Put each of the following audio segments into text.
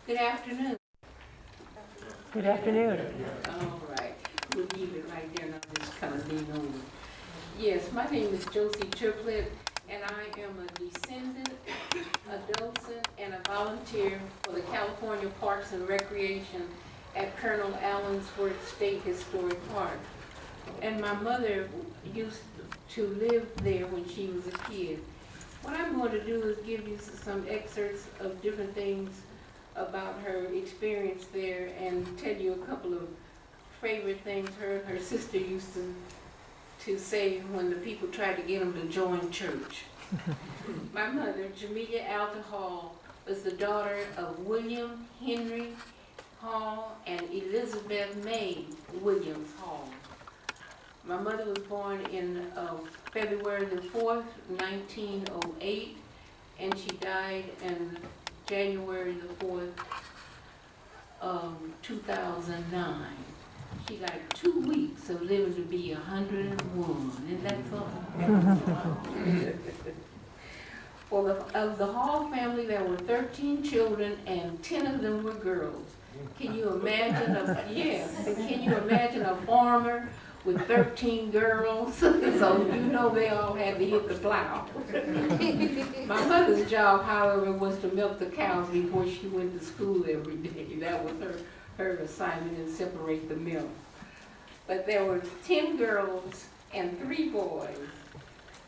Good afternoon. Good afternoon. All right, we'll leave it right there and I'll just kind of lean over. Yes, my name is Josie Triplett and I am a descendant, a docent, and a volunteer for the California Parks and Recreation at Colonel Allensworth State Historic Park. And my mother used to live there when she was a kid. What I'm going to do is give you some excerpts of different things about her experience there and tell you a couple of favorite things her and her sister used to say when the people tried to get them to join church. My mother, Jamelia Alta Hall, was the daughter of William Henry Hall and Elizabeth May Williams Hall. My mother was born in February the 4th, 1908, and she died in January the 4th, 2009. She got 2 weeks of living to be 101, and that's all. Of the Hall family, there were 13 children, and 10 of them were girls. Can you imagine can you imagine a farmer with 13 girls? So you know they all had to hit the plow. My mother's job, however, was to milk the cows before she went to school every day. That was her assignment, and separate the milk. But there were 10 girls and 3 boys,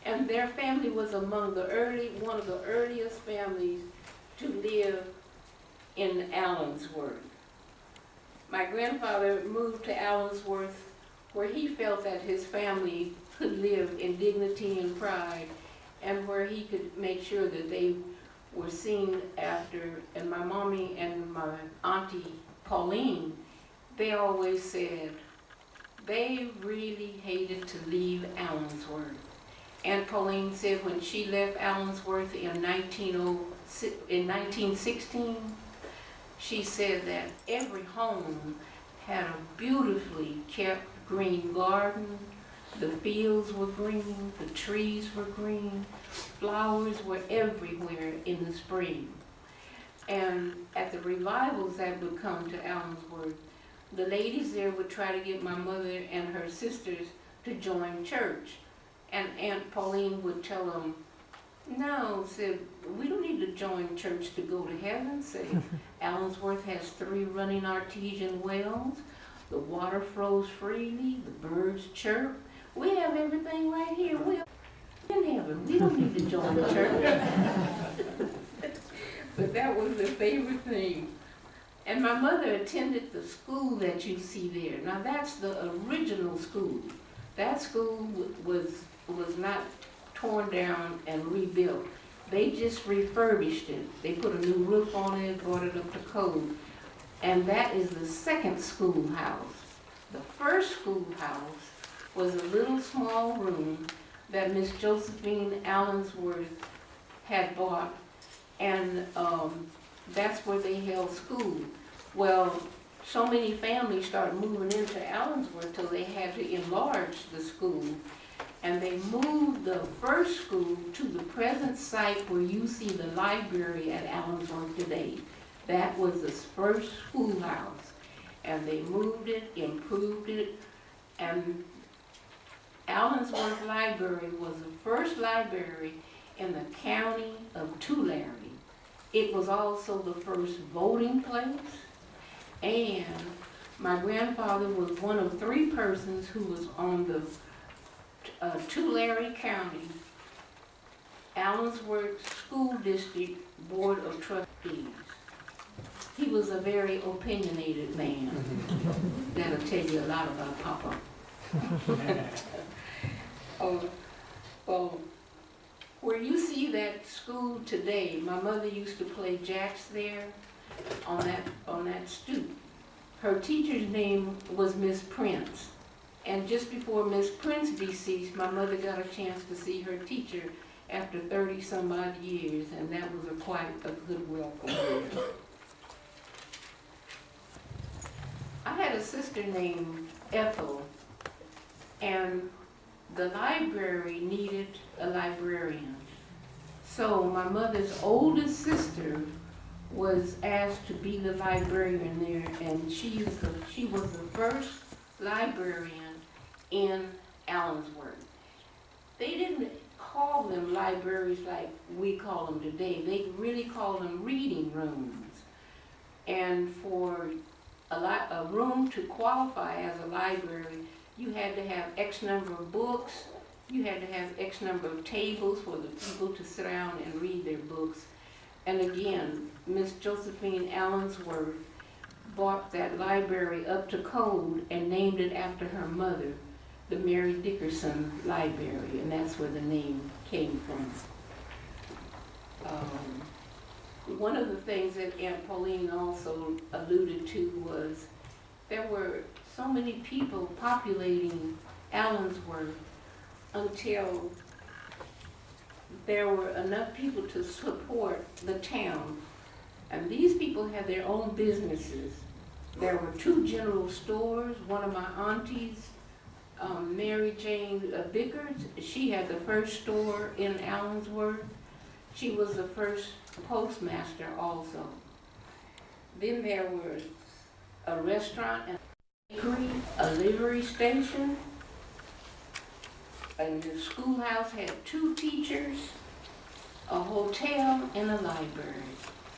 and their family was among one of the earliest families to live in Allensworth. My grandfather moved to Allensworth where he felt that his family could live in dignity and pride, and where he could make sure that they were seen after. And my mommy and my auntie Pauline, they always said they really hated to leave Allensworth. Aunt Pauline said when she left Allensworth in 1916, she said that every home had a beautifully kept green garden, the fields were green, the trees were green, flowers were everywhere in the spring. And at the revivals that would come to Allensworth, the ladies there would try to get my mother and her sisters to join church. And Aunt Pauline would tell them, no, said, we don't need to join church to go to heaven. Said, Allensworth has 3 running artesian wells. The water flows freely. The birds chirp. We have everything right here. We're in heaven. We don't need to join the church. But that was their favorite thing. And my mother attended the school that you see there. Now that's the original school. That school was not torn down and rebuilt. They just refurbished it. They put a new roof on it, brought it up to code. And that is the second schoolhouse. The first schoolhouse was a little small room that Miss Josephine Allensworth had bought, and that's where they held school. Well, so many families started moving into Allensworth till they had to enlarge the school. And they moved the first school to the present site where you see the library at Allensworth today. That was the first schoolhouse. And they moved it, improved it, and Allensworth Library was the first library in the county of Tulare. It was also the first voting place, and my grandfather was one of 3 persons who was on the Tulare County Allensworth School District Board of Trustees. He was a very opinionated man. That'll tell you a lot about Papa. Where you see that school today, my mother used to play jacks there on that stoop. Her teacher's name was Miss Prince. And just before Miss Prince deceased, my mother got a chance to see her teacher after 30 some odd years, and that was quite a good welcome. I had a sister named Ethel, and the library needed a librarian. So my mother's oldest sister was asked to be the librarian there, and she was the first librarian in Allensworth. They didn't call them libraries like we call them today. They really called them reading rooms. And for a room to qualify as a library, you had to have X number of books, you had to have X number of tables for the people to sit down and read their books. And again, Miss Josephine Allensworth brought that library up to code and named it after her mother, the Mary Dickerson Library, and that's where the name came from. One of the things that Aunt Pauline also alluded to was there were so many people populating Allensworth until there were enough people to support the town. And these people had their own businesses. There were 2 general stores. One of my aunties, Mary Jane Vickers, she had the first store in Allensworth. She was the first postmaster also. Then there was a restaurant and a bakery, a livery station, and the schoolhouse had 2 teachers, a hotel, and a library.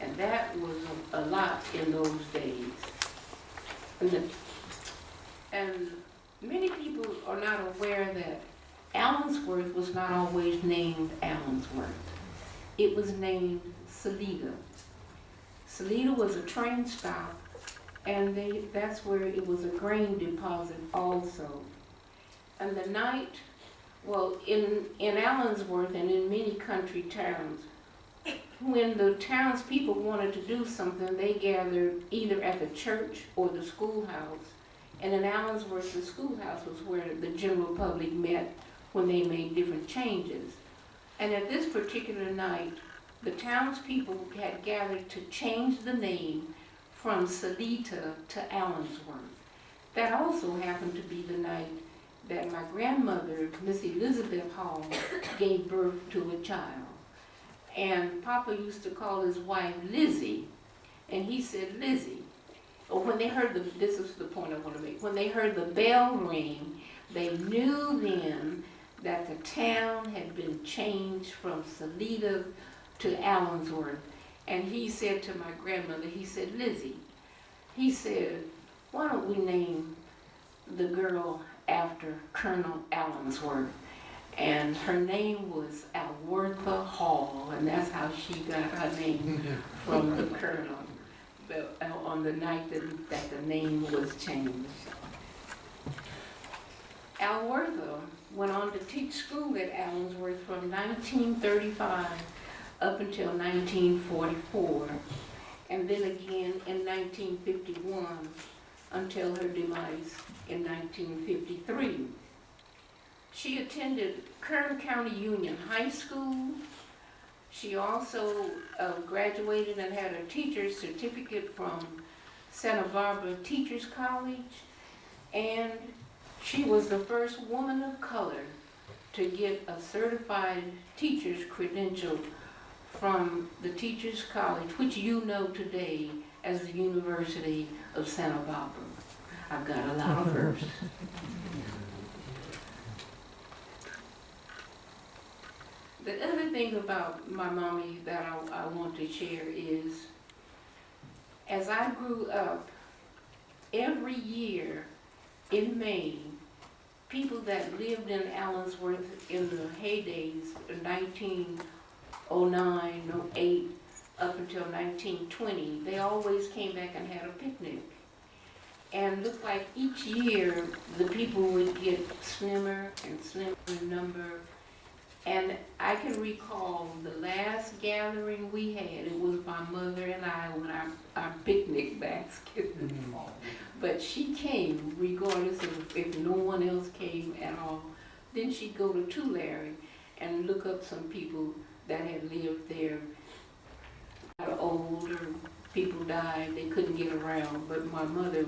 And that was a lot in those days. And many people are not aware that Allensworth was not always named Allensworth. It was named Salida. Salida was a train stop, and that's where it was a grain deposit also. And the night, well, in Allensworth and in many country towns, when the townspeople wanted to do something, they gathered either at the church or the schoolhouse. And in Allensworth, the schoolhouse was where the general public met when they made different changes. And at this particular night, the townspeople had gathered to change the name from Salita to Allensworth. That also happened to be the night that my grandmother, Miss Elizabeth Hall, gave birth to a child. And Papa used to call his wife Lizzie, and he said, Lizzie. Or when they heard this is the point I want to make, when they heard the bell ring, they knew then that the town had been changed from Salida to Allensworth. And he said to my grandmother, he said, Lizzie, he said, why don't we name the girl after Colonel Allensworth? And her name was Alwortha Hall, and that's how she got her name from the colonel on the night that the name was changed. Alwortha went on to teach school at Allensworth from 1935 up until 1944, and then again in 1951 until her demise in 1953. She attended Kern County Union High School. She also graduated and had a teacher's certificate from Santa Barbara Teachers College, and she was the first woman of color to get a certified teacher's credential from the Teachers College, which you know today as the University of Santa Barbara. I've got a lot of firsts. The other thing about my mommy that I want to share is, as I grew up, every year in May, people that lived in Allensworth in the heydays, 1909, 08, up until 1920, they always came back and had a picnic. And looked like each year the people would get slimmer and slimmer in number. And I can recall the last gathering we had, it was my mother and I with our picnic basket. But she came regardless of if no one else came at all. Then she'd go to Tulare and look up some people that had lived there. Got old or people died, they couldn't get around, but my mother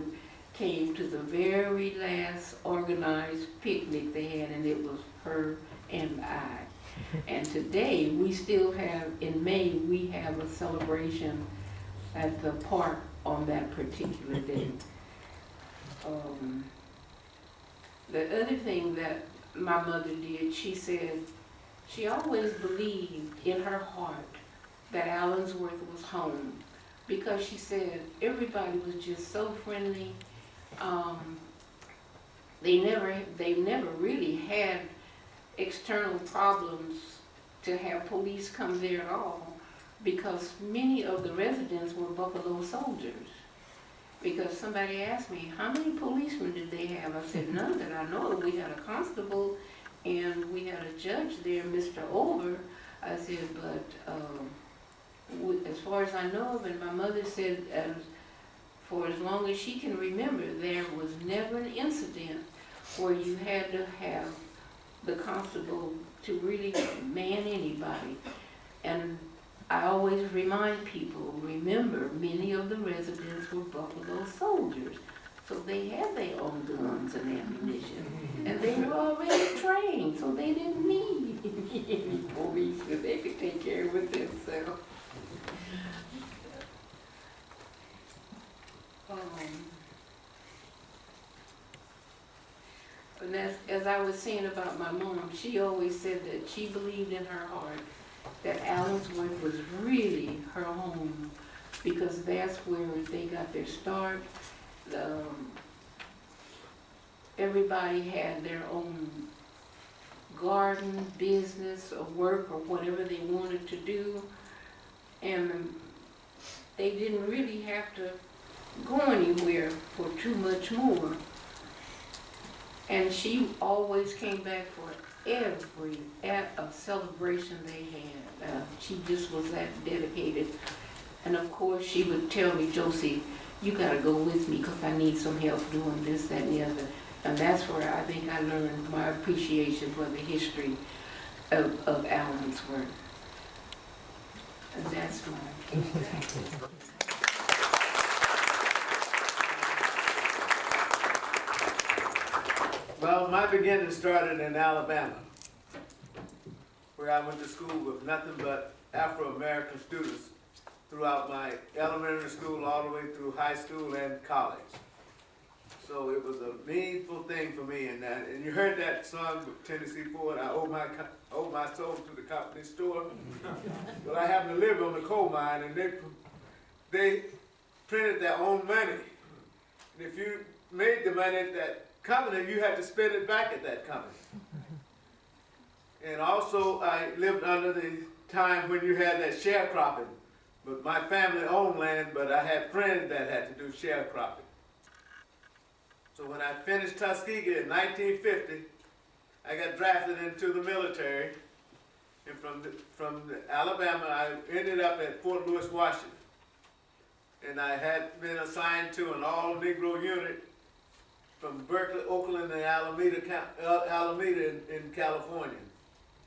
came to the very last organized picnic they had, and it was her and I. And today we still have, in May, we have a celebration at the park on that particular day. The other thing that my mother did, she said she always believed in her heart that Allensworth was home, because she said everybody was just so friendly. They never really had external problems to have police come there at all, because many of the residents were Buffalo soldiers. Because somebody asked me, how many policemen did they have? I said, none that I know of. We had a constable and we had a judge there, Mr. Over. I said, but as far as I know of, and my mother said, for as long as she can remember, there was never an incident where you had to have the constable to really man anybody. And I always remind people, remember, many of the residents were Buffalo soldiers. So they had their own guns and ammunition. And they were already trained, so they didn't need any police. They could take care of it themselves. And as I was saying about my mom, she always said that she believed in her heart that Allensworth was really her home, because that's where they got their start. Everybody had their own garden, business, or work, or whatever they wanted to do, and they didn't really have to go anywhere for too much more. And she always came back for every act of celebration they had. She just was that dedicated. And of course, she would tell me, Josie, you gotta go with me because I need some help doing this, that, and the other. And that's where I think I learned my appreciation for the history of Allensworth. And that's my Well, my beginning started in Alabama, where I went to school with nothing but Afro-American students throughout my elementary school all the way through high school and college. So it was a meaningful thing for me. And you heard that song with Tennessee Ford, I owe my soul to the company store. Well, I happened to live on the coal mine, and they printed their own money. And if you made the money at that company, you had to spend it back at that company. And also, I lived under the time when you had that sharecropping. But my family owned land, but I had friends that had to do sharecropping. So when I finished Tuskegee in 1950, I got drafted into the military. And from Alabama, I ended up at Fort Lewis, Washington. And I had been assigned to an all-Negro unit from Berkeley, Oakland, and Alameda in California.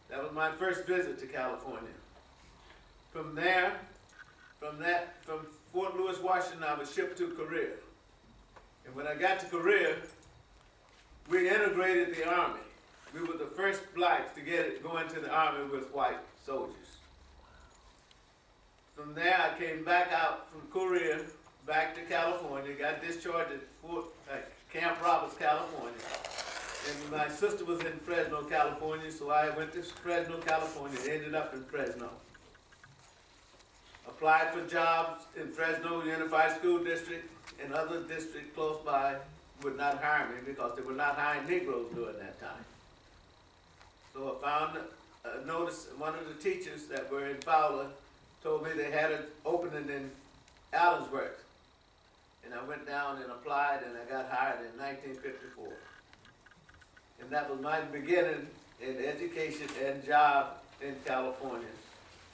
That was my first visit to California. From Fort Lewis, Washington, I was shipped to Korea. And when I got to Korea, we integrated the Army. We were the first blacks to go into the Army with white soldiers. From there, I came back out from Korea, back to California, got discharged at Camp Roberts, California. And my sister was in Fresno, California, so I went to Fresno, California, ended up in Fresno. Applied for jobs in Fresno Unified School District and other districts close by would not hire me because they were not hiring Negroes during that time. So I found a notice, one of the teachers that were in Fowler told me they had an opening in Allensworth. And I went down and applied, and I got hired in 1954. And that was my beginning in education and job in California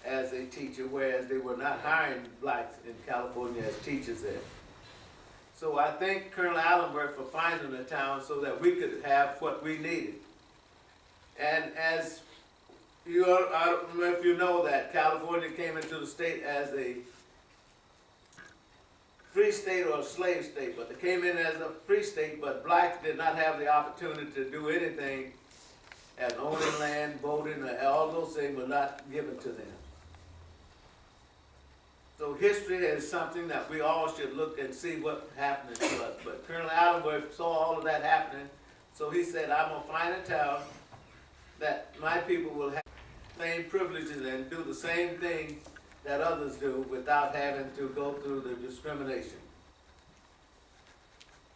as a teacher, whereas they were not hiring blacks in California as teachers there. So I thank Colonel Allensworth for finding a town so that we could have what we needed. And as you, I don't know if you know that California came into the state as a free state or a slave state, but they came in as a free state, but blacks did not have the opportunity to do anything as owning land, voting, all those things were not given to them. So history is something that we all should look and see what happened to us. But Colonel Allensworth saw all of that happening, so he said, I'm gonna find a town that my people will have the same privileges and do the same thing that others do without having to go through the discrimination.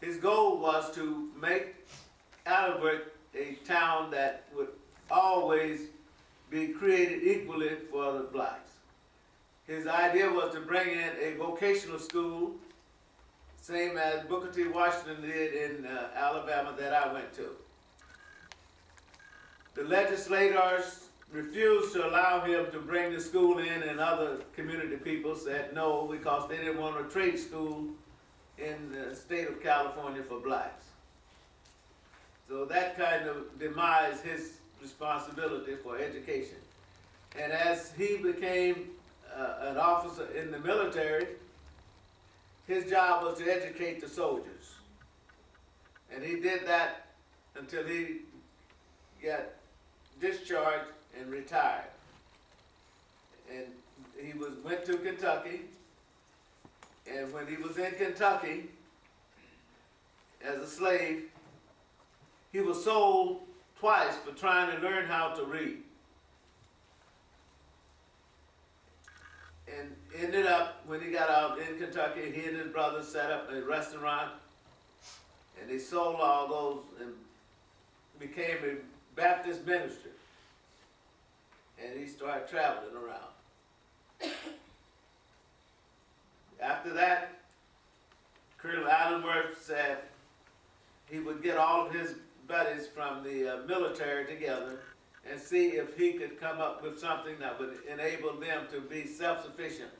His goal was to make Allensworth a town that would always be created equally for the blacks. His idea was to bring in a vocational school, same as Booker T. Washington did in Alabama that I went to. The legislators refused to allow him to bring the school in, and other community people said no because they didn't want a trade school in the state of California for blacks. So that kind of demised his responsibility for education. And as he became an officer in the military, his job was to educate the soldiers. And he did that until he got discharged and retired. And he went to Kentucky, and when he was in Kentucky as a slave, he was sold twice for trying to learn how to read. And ended up, when he got out in Kentucky, he and his brother set up a restaurant, and they sold all those and became a Baptist minister. And he started traveling around. After that, Colonel Allensworth said he would get all of his buddies from the military together and see if he could come up with something that would enable them to be self-sufficient.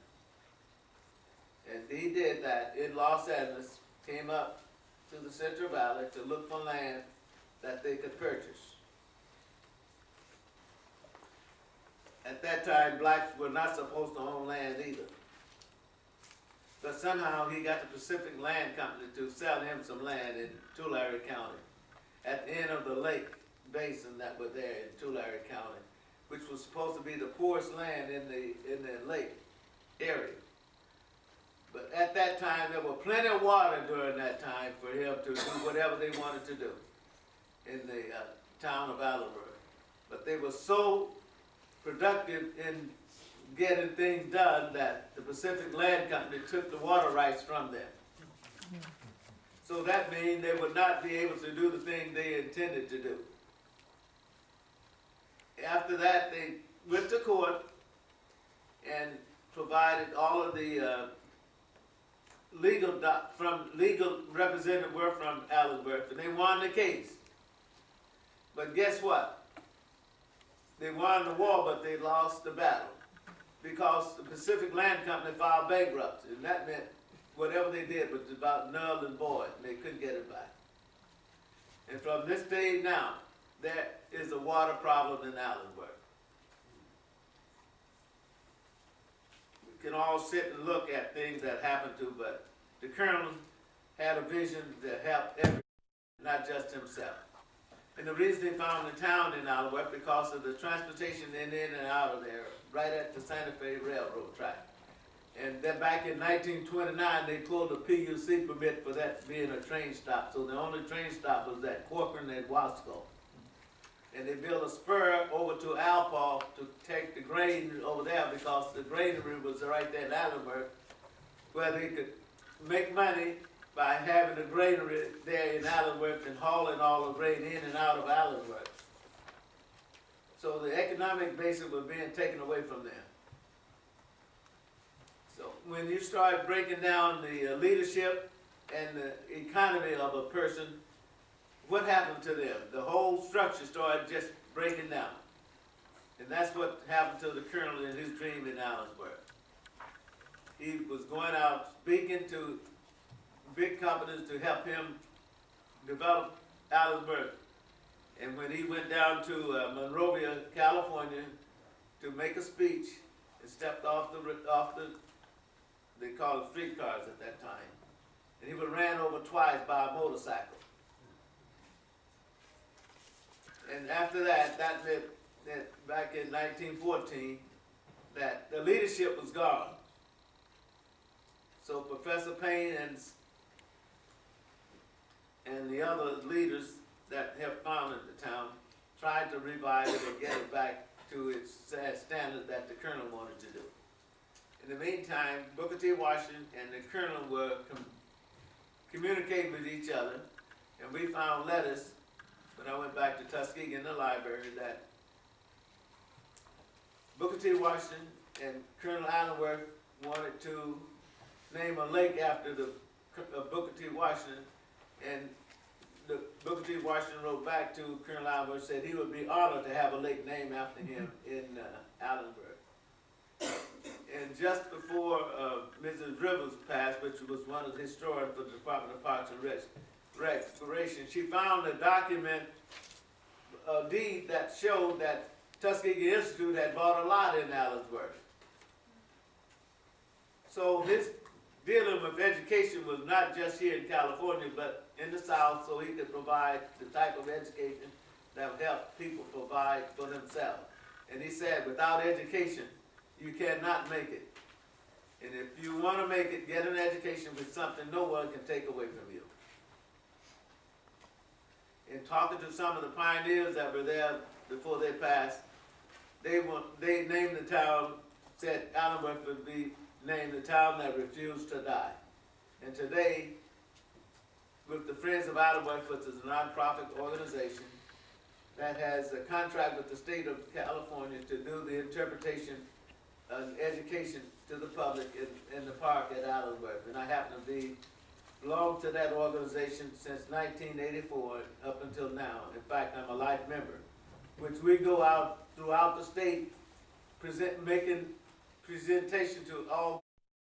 And he did that in Los Angeles, came up to the Central Valley to look for land that they could purchase. At that time, blacks were not supposed to own land either. But somehow he got the Pacific Land Company to sell him some land in Tulare County, at the end of the lake basin that was there in Tulare County, which was supposed to be the poorest land in the lake area. But at that time, there was plenty of water during that time for him to do whatever they wanted to do in the town of Allensworth. But they were so productive in getting things done that the Pacific Land Company took the water rights from them. So that means they would not be able to do the thing they intended to do. After that, they went to court and provided all of the legal representatives were from Allensworth, and they won the case. But guess what? They won the war, but they lost the battle because the Pacific Land Company filed bankruptcy, and that meant whatever they did was about null and void, and they couldn't get it back. And from this day now, there is a water problem in Allensworth. We can all sit and look at things that happened to, but the colonel had a vision to help everyone, not just himself. And the reason they found the town in Allensworth because of the transportation in and out of there, right at the Santa Fe Railroad track. And then back in 1929, they pulled a PUC permit for that being a train stop. So the only train stop was at Corcoran and Wasco. And they built a spur over to Alpaw to take the grain over there because the granary was right there in Allensworth, where they could make money by having the granary there in Allensworth and hauling all the grain in and out of Allensworth. So the economic basis was being taken away from them. So when you start breaking down the leadership and the economy of a person, what happened to them? The whole structure started just breaking down. And that's what happened to the colonel in his dream in Allensworth. He was going out speaking to big companies to help him develop Allensworth. And when he went down to Monrovia, California, to make a speech, and stepped off the they called it streetcars at that time, and he was ran over twice by a motorcycle. And after that, that meant that back in 1914, that the leadership was gone. So Professor Payne and the other leaders that have founded the town tried to revive it and get it back to its standard that the colonel wanted to do. In the meantime, Booker T. Washington and the colonel were communicating with each other, and we found letters when I went back to Tuskegee in the library that Booker T. Washington and Colonel Allensworth wanted to name a lake after the Booker T. Washington, and the Booker T. Washington wrote back to Colonel Allensworth, said he would be honored to have a lake named after him in Allensworth. And just before Mrs. Rivers passed, which was one of the historians for the Department of Parks and Recreation, she found a document, a deed that showed that Tuskegee Institute had bought a lot in Allensworth. So this dealing with education was not just here in California, but in the South, so he could provide the type of education that would help people provide for themselves. And he said, without education, you cannot make it. And if you want to make it, get an education with something no one can take away from you. In talking to some of the pioneers that were there before they passed, they named the town, said Allensworth would be named the town that refused to die. And today, with the Friends of Allensworth, which is a nonprofit organization that has a contract with the state of California to do the interpretation and education to the public in the park at Allensworth. And I happen to belong to that organization since 1984 up until now. In fact, I'm a life member, which we go out throughout the state making presentation to all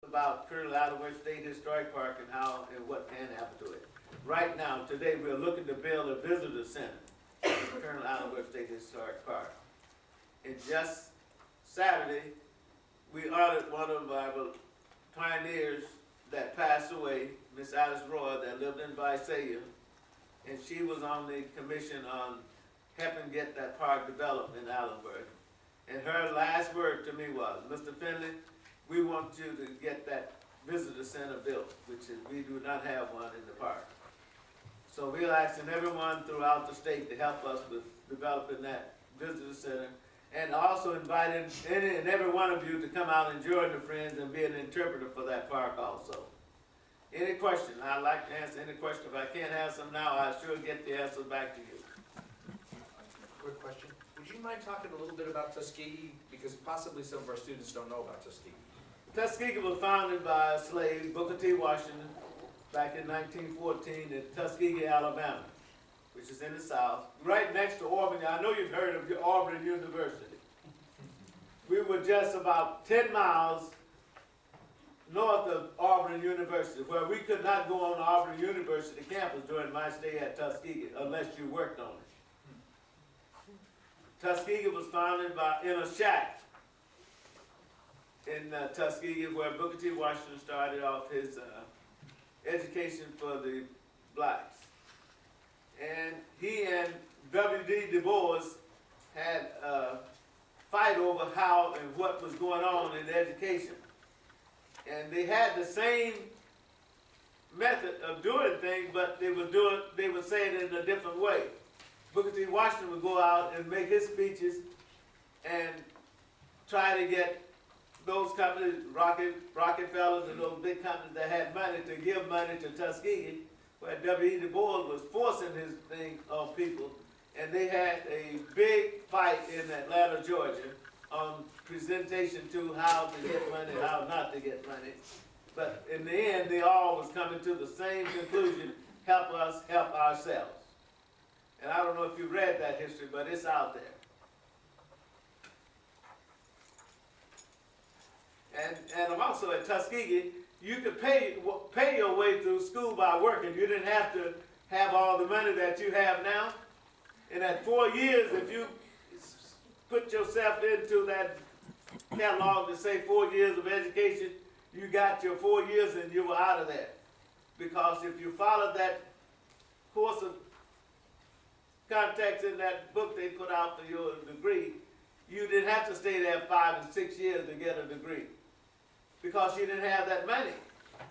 about Colonel Allensworth State Historic Park and how and what can happen to it. Right now, today, we're looking to build a visitor center for Colonel Allensworth State Historic Park. And just Saturday, we honored one of our pioneers that passed away, Miss Alice Roy, that lived in Visalia, and she was on the commission on helping get that park developed in Allensworth. And her last word to me was, Mr. Finley, we want you to get that visitor center built, which is, we do not have one in the park. So we're asking everyone throughout the state to help us with developing that visitor center, and also inviting any and every one of you to come out and join the Friends and be an interpreter for that park also. Any question? I'd like to answer any question. If I can't answer them now, I'll sure get the answer back to you. Quick question. Would you mind talking a little bit about Tuskegee? Because possibly some of our students don't know about Tuskegee. Tuskegee was founded by a slave, Booker T. Washington, back in 1914 in Tuskegee, Alabama, which is in the South, right next to Auburn. I know you've heard of Auburn University. We were just about 10 miles north of Auburn University, where we could not go on Auburn University campus during my stay at Tuskegee unless you worked on it. Tuskegee was founded in a shack in Tuskegee, where Booker T. Washington started off his education for the blacks. And he and W.D. Du Bois had a fight over how and what was going on in education. And they had the same method of doing things, but they would say it in a different way. Booker T. Washington would go out and make his speeches and try to get those companies, Rockefellers and those big companies that had money, to give money to Tuskegee, where W.E. Du Bois was forcing his thing on people. And they had a big fight in Atlanta, Georgia, on presentation to how to get money, how not to get money. But in the end, they all was coming to the same conclusion: help us, help ourselves. And I don't know if you read that history, but it's out there. And I'm also at Tuskegee. You could pay your way through school by working. You didn't have to have all the money that you have now. And at 4 years, if you put yourself into that catalog to say 4 years of education, you got your 4 years and you were out of there. Because if you followed that course of context in that book they put out for your degree, you didn't have to stay there 5 and 6 years to get a degree, because you didn't have that money.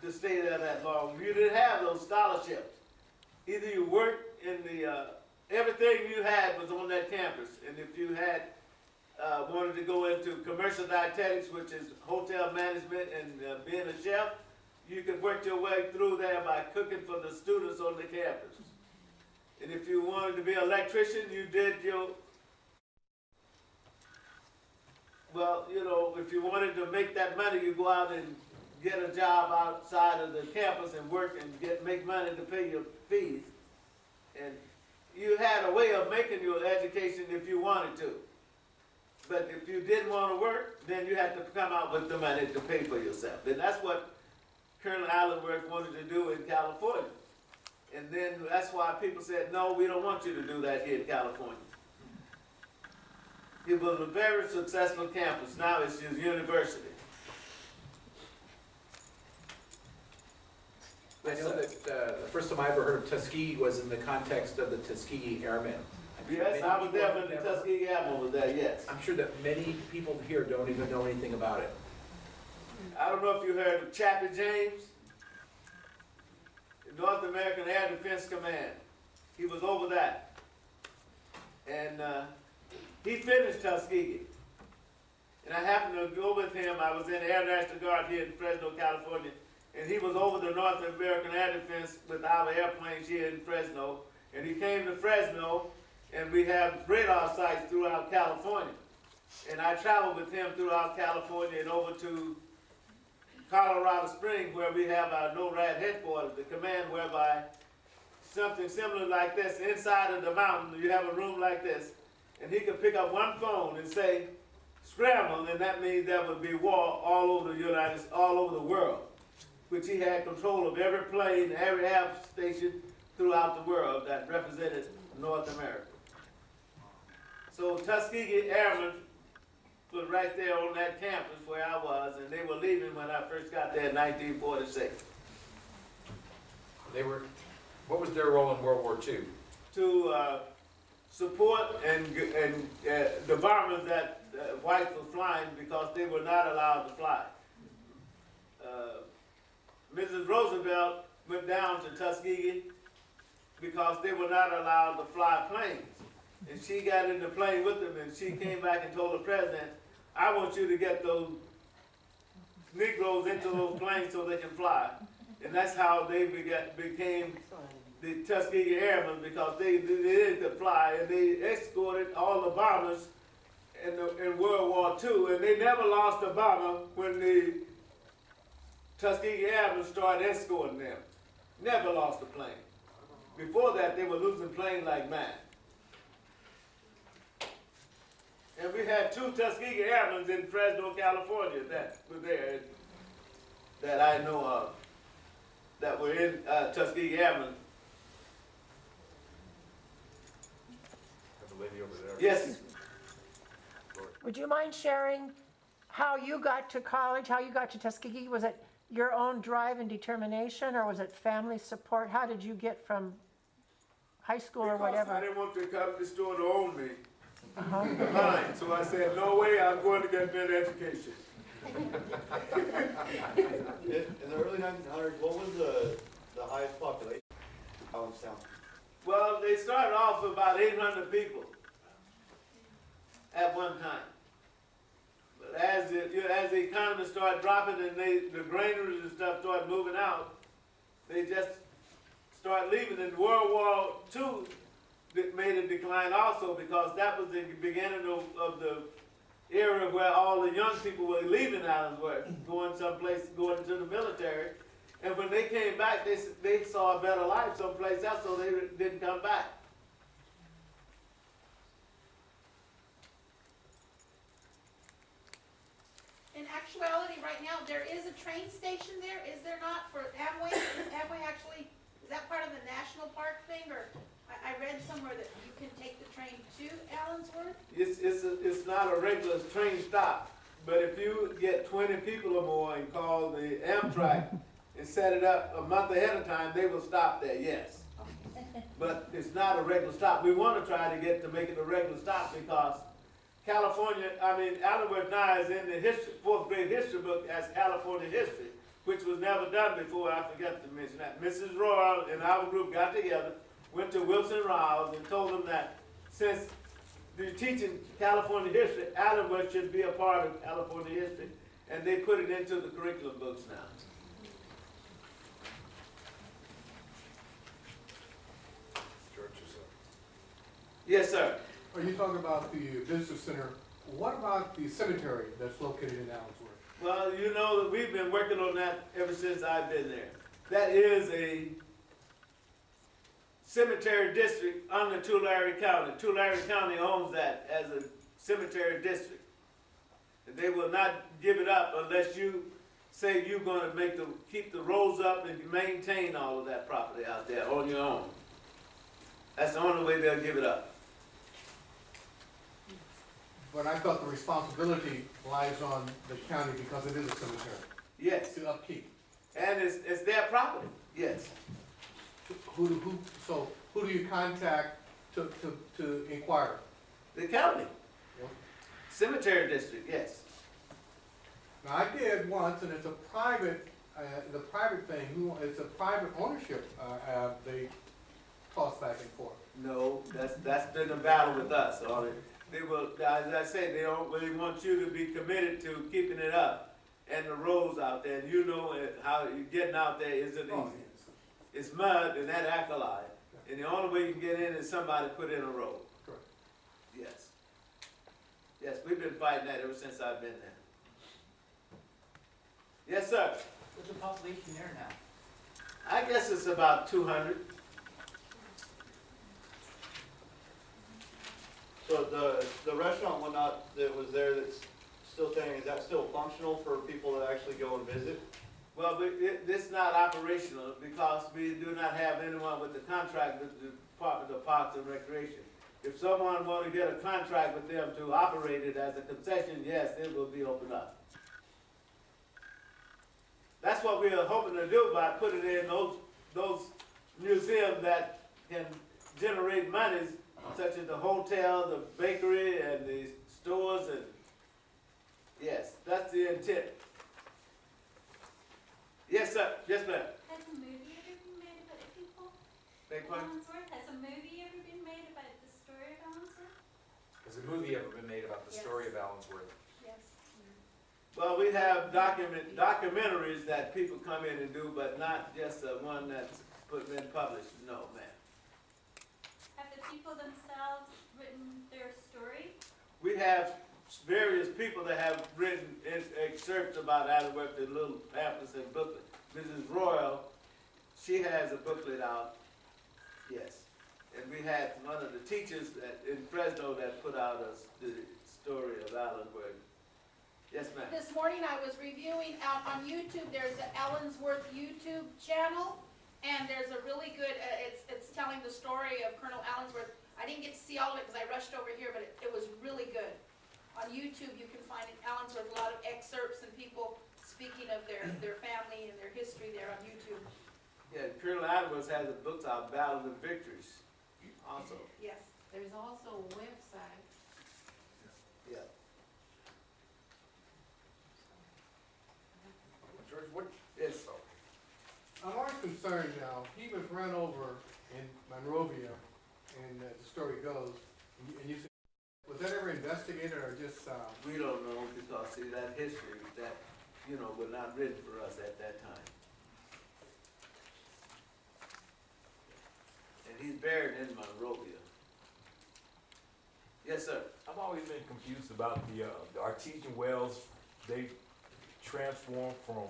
to stay there that long. You didn't have those scholarships. Either you worked in the, everything you had was on that campus. And if you had, wanted to go into commercial dietetics, which is hotel management and being a chef, you could work your way through there by cooking for the students on the campus. And if you wanted to be an electrician, you did your, well, you know, if you wanted to make that money, you go out and get a job outside of the campus and work and make money to pay your fees. And you had a way of making your education if you wanted to. But if you didn't want to work, then you had to come out with the money to pay for yourself. And that's what Colonel Allensworth wanted to do in California. And then that's why people said, no, we don't want you to do that here in California. It was a very successful campus. Now it's his university. I know that the first time I ever heard of Tuskegee was in the context of the Tuskegee Airmen. I'm sure Yes, many I was people there when the never- Tuskegee Airmen was there, yes. I'm sure that many people here don't even know anything about it. I don't know if you heard of Chappie James, the North American Air Defense Command. He was over that. And he finished Tuskegee. And I happened to go with him. I was in the Air National Guard here in Fresno, California. And he was over the North American Air Defense with our airplanes here in Fresno. And he came to Fresno, and we have radar sites throughout California. And I traveled with him throughout California and over to Colorado Springs, where we have our NORAD headquarters, the command whereby something similar like this, inside of the mountain, you have a room like this, and he could pick up one phone and say, scramble, and that means there would be war all over the world, which he had control of every plane, every air station throughout the world that represented North America. So Tuskegee Airmen was right there on that campus where I was, and they were leaving when I first got there in 1946. What was their role in World War II? To support and the bombers that whites were flying because they were not allowed to fly. Mrs. Roosevelt went down to Tuskegee because they were not allowed to fly planes. And she got in the plane with them, and she came back and told the president, I want you to get those Negroes into those planes so they can fly. And that's how they became the Tuskegee Airmen, because they could fly, and they escorted all the bombers in World War II, and they never lost a bomber when the Tuskegee Airmen started escorting them. Never lost a plane. Before that, they were losing planes like mad. And we had 2 Tuskegee Airmen in Fresno, California that were there, that I know of, that were in Tuskegee Airmen. The lady over there. Yes, Would you mind sharing how you got to college, how you got to Tuskegee? Was it your own drive and determination, or was it family support? How did you get from high school or because I whatever? didn't want the company store to own me. Uh-huh. Mine. So I said, no way, I'm going to get better education. In the early 1900s, what was the highest population in Allenstown? Well, they started off with about 800 people at one time. But as the economy started dropping and the granaries and stuff started moving out, they just started leaving. And World War II made a decline also, because that was the beginning of the era where all the young people were leaving Allensworth, going someplace, going into the military. And when they came back, they saw a better life someplace else, so they didn't come back. In actuality, right now, there is a train station there, is there not, for Amway? Is Amway actually, is that part of the national park thing, or I read somewhere that you can take the train to Allensworth? It's not a regular train stop, but if you get 20 people or more and call the Amtrak and set it up a month ahead of time, they will stop there, yes. But it's not a regular stop. We want to try to make it a regular stop, because Allensworth now is in the 4th grade history book as California history, which was never done before, I forgot to mention that. Mrs. Royal and our group got together, went to Wilson Rouse and told them that since they're teaching California history, Allensworth should be a part of California history, and they put it into the curriculum books now. George, yourself. Yes, sir. Are you talking about the visitor center? What about the cemetery that's located in Allensworth? Well, you know that we've been working on that ever since I've been there. That is a cemetery district under Tulare County. Tulare County owns that as a cemetery district. And they will not give it up unless you say you're gonna keep the roads up and maintain all of that property out there on your own. That's the only way they'll give it up. But I thought the responsibility lies on the county because it is a cemetery, Yes, to upkeep. and it's their property, yes. So who do you contact to inquire? The county, Yeah. cemetery district, yes. Now, I did once, and it's a private, the private thing, it's a private ownership, they toss back and forth. No, that's been a battle with us on it. They will, as I say, they don't really want you to be committed to keeping it up and the roads out there. And you know how you getting out there isn't Oh, easy. It's mud and that alkali. And the only way you can get in is somebody put in a road. Correct. Yes. Yes, we've been fighting that ever since I've been there. Yes, sir. What's the population there now? I guess it's about 200. So the restaurant whatnot that was there that's still standing, is that still functional for people that actually go and visit? Well, it's not operational because we do not have anyone with the contract with the Department of Parks and Recreation. If someone want to get a contract with them to operate it as a concession, yes, it will be opened up. That's what we are hoping to do by putting in those museums that can generate monies, such as the hotel, the bakery, and the stores, and yes, that's the intent. Yes, sir. Yes, ma'am. Has a movie ever been made about the people Beg of pardon? Allensworth? Has a movie ever been made about the story of Allensworth? Has a movie ever been made about the story of Allensworth? Yes. Well, we have documentaries that people come in and do, but not just the one that's been published. No, ma'am. Have the people themselves written their story? We have various people that have written excerpts about Allensworth, the little pamphlets and booklets. Mrs. Royal, she has a booklet out, yes. And we had one of the teachers in Fresno that put out the story of Allensworth. Yes, ma'am. This morning I was reviewing out on YouTube, there's an Allensworth YouTube channel, and there's a really good, it's telling the story of Colonel Allensworth. I didn't get to see all of it because I rushed over here, but it was really good. On YouTube, you can find in Allensworth a lot of excerpts and people speaking of their family and their history there on YouTube. Yeah, Colonel Allensworth has a book out, Battles and Victories, also. Yes. There's also a website. Yeah. George, what? Yes. I'm always concerned now, he was run over in Monrovia, and the story goes, and you said, was that ever investigated or just, We don't know because, see, that history, that, was not written for us at that time. And he's buried in Monrovia. Yes, sir. I've always been confused about the artesian wells. They transform from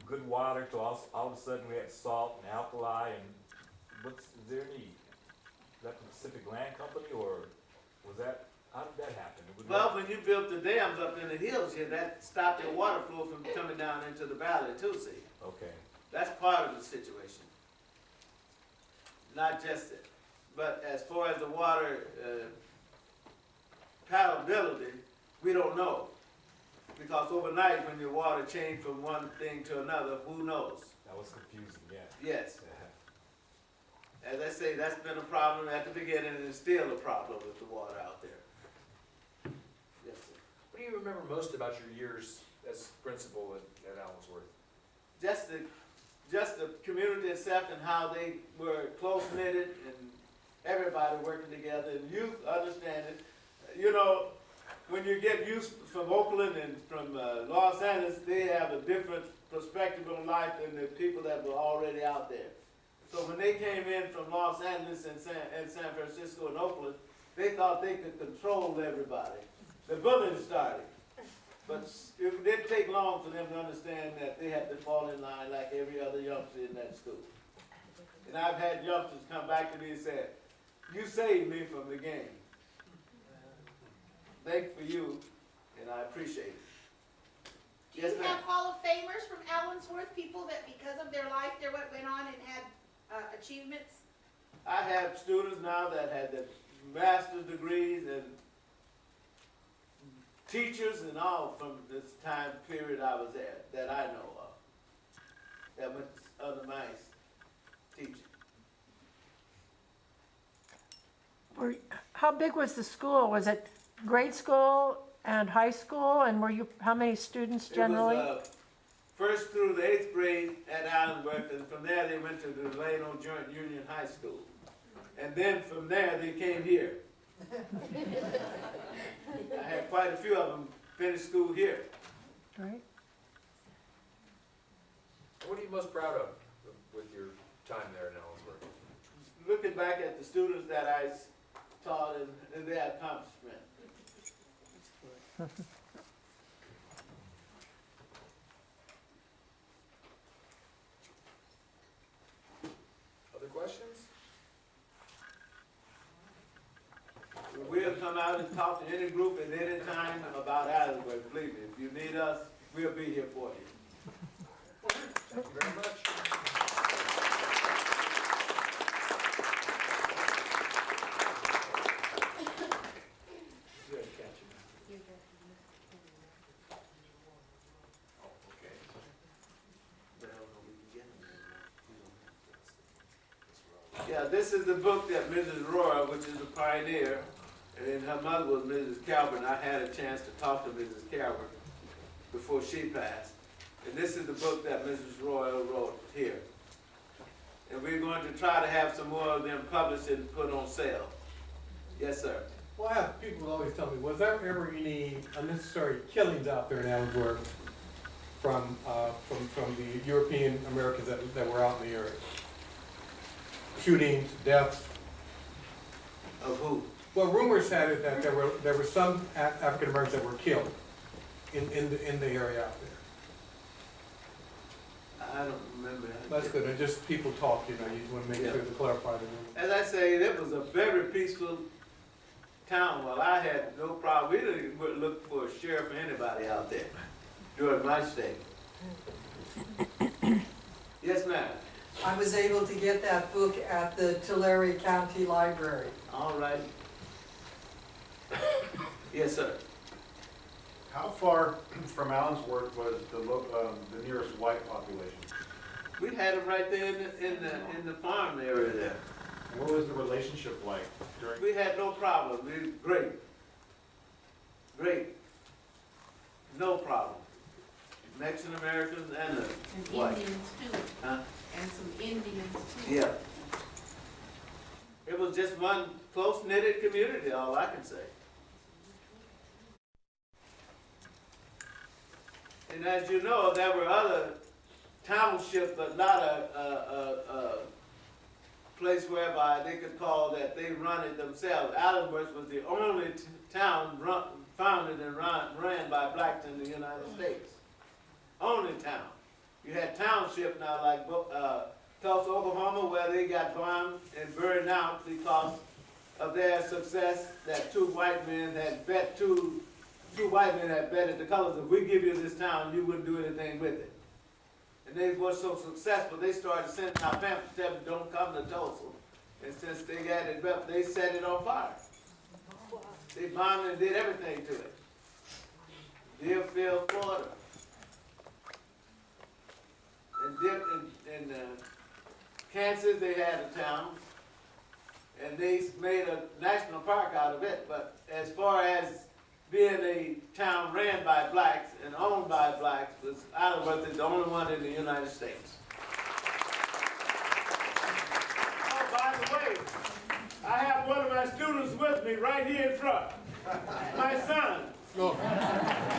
good water to all of a sudden we had salt and alkali, and is there any, is that the Pacific Land Company, or was that, how did that happen? Well, when you built the dams up in the hills here, that stopped the water flow from coming down into the valley too, see? Okay. That's part of the situation. Not just it. But as far as the water palatability, we don't know. Because overnight, when your water changed from one thing to another, who knows? That was confusing, yeah. Yes. As I say, that's been a problem at the beginning, and it's still a problem with the water out there. Yes, sir. What do you remember most about your years as principal at Allensworth? just the community itself and how they were close knitted and everybody working together and youth understanding. You know, when you get youth from Oakland and from Los Angeles, they have a different perspective on life than the people that were already out there. So when they came in from Los Angeles and San Francisco and Oakland, they thought they could control everybody. The bullying started. But it didn't take long for them to understand that they had to fall in line like every other youngster in that school. And I've had youngsters come back to me and say, "You saved me from the game." Thank you for you, and I appreciate it. Do Yes, you ma'am. have Hall of Famers from Allensworth, people that because of their life, they went on and had achievements? I have students now that had the master's degrees and teachers and all from this time period I was there that I know of, that went to other nice teaching. How big was the school? Was it grade school and high school? And how many students generally? It was first through the 8th grade at Allensworth, and from there they went to the Delano Joint Union High School. And then from there they came here. I had quite a few of them finish school here. Right. What are you most proud of with your time there in Allensworth? Looking back at the students that I taught and their accomplishment. Other questions? We'll come out and talk to any group at any time about Allensworth. Believe me, if you need us, we'll be here for you. Thank you very much. Yeah, this is the book that Mrs. Roy, which is a pioneer, and her mother was Mrs. Calvert. I had a chance to talk to Mrs. Calvert before she passed. And this is the book that Mrs. Royal wrote here. And we're going to try to have some more of them published and put on sale. Yes, sir. Well, I have people who always tell me, was there ever any unnecessary killings out there in Allensworth from the European Americans that were out in the area? Shootings, deaths? Of who? Well, rumors had it that there were some African Americans that were killed in the area out there. I don't remember. That's good. And just people talk, you just want to make sure to clarify the rumor. As I say, it was a very peaceful town. Well, I had no problem. We didn't look for a sheriff or anybody out there during my stay. Yes, ma'am. I was able to get that book at the Tulare County Library. All right. Yes, sir. How far from Allensworth was the nearest white population? We had them right there in the farm area there. What was the relationship like during? We had no problem. We were great. Great. No problem. Mexican Americans and the And white. Indians too, Huh? and some Indians too. Yeah. It was just one close-knitted community, all I can say. And as you know, there were other townships, but not a place whereby they could call that they run it themselves. Allensworth was the only town founded and ran by blacks in the United States. Only town. You had townships now like Tulsa, Oklahoma, where they got bombed and burned out because of their success that two white men had betted the colors. If we give you this town, you wouldn't do anything with it. And they were so successful, they started sending out pamphlets telling them, don't come to Tulsa. And since they got it up, they set it on fire. They bombed and did everything to it. Deerfield, Florida. In Kansas, they had a town, and they made a national park out of it. But as far as being a town ran by blacks and owned by blacks, was Allensworth is the only one in the United States. Oh, by the way, I have one of my students with me right here in front, my son. Oh.